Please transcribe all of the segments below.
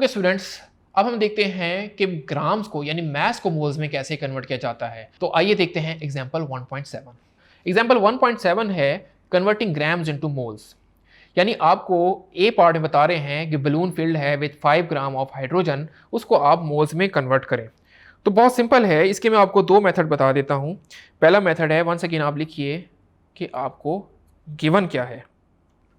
Okay students, अब हम देखते हैं कि ग्राम्स को यानी मैस को मोल्स में कैसे कन्वर्ट किया जाता है। तो आइए देखते हैं एग्जांपल 1.7। एग्जांपल 1.7 है कन्वर्टिंग ग्राम्स इनटू मोल्स। यानी आपको ए पार्ट में बता रहे हैं कि बलून फिल्ड है विद 5 ग्राम ऑफ हाइड्रोजन, उसको आप मोल्स में कन्वर्ट करें। तो बहुत सिंपल है, इसके मैं आपको दो मेथड बता देता हूँ। पहला मेथड है, वंस अगेन आप लिखिए कि आपको गिवन क्या है।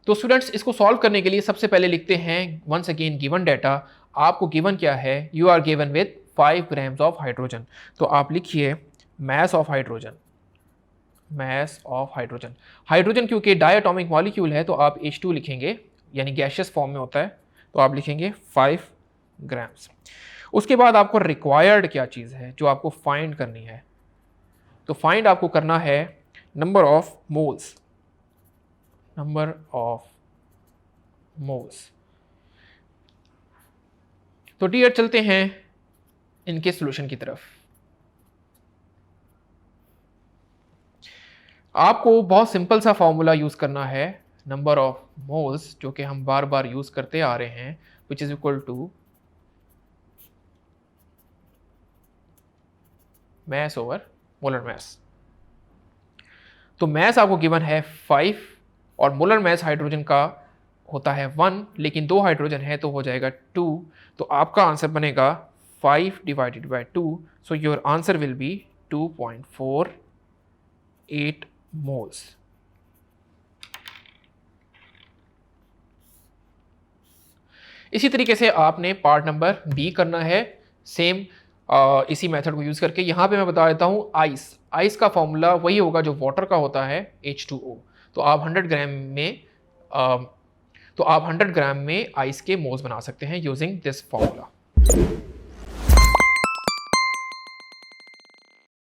तो स्टूडेंट्स, इसको सॉल्व करने के लिए सबसे पहले लिखते हैं वंस अगेन गिवन डाटा। आपको गिवन क्या है? You are given with 5 grams of hydrogen. तो आप लिखिए mass of hydrogen. Mass of hydrogen, hydrogen क्योंकि डायटोमिक मॉलिक्यूल है तो आप H2 लिखेंगे, यानी गैशियस फॉर्म में होता है, तो आप लिखेंगे 5 ग्राम्स। उसके बाद आपको रिक्वायर्ड क्या चीज़ है जो आपको फाइंड करनी है? तो फाइंड आपको करना है number of moles. Number of moles. तो डियर चलते हैं इनके सॉल्यूशन की तरफ। आपको बहुत सिंपल सा फॉर्मूला यूज करना है, नंबर ऑफ मोल्स, जो कि हम बार बार यूज करते आ रहे हैं, which is equal to mass over molar mass. तो मैस आपको गिवन है 5 और मोलर मैस हाइड्रोजन का होता है 1, लेकिन 2 हाइड्रोजन है तो हो जाएगा 2। तो आपका आंसर बनेगा 5 divided by 2, so your answer will be 2.48 moles. इसी तरीके से आपने पार्ट नंबर बी करना है, सेम इसी मेथड को यूज करके। यहां पे मैं बता देता हूं आइस। आइस का फॉर्मूला वही होगा जो वाटर का होता है, H2O। तो आप 100 ग्राम में तो आप 100 ग्राम में आइस के मोल्स बना सकते हैं यूजिंग दिस फॉर्मूला।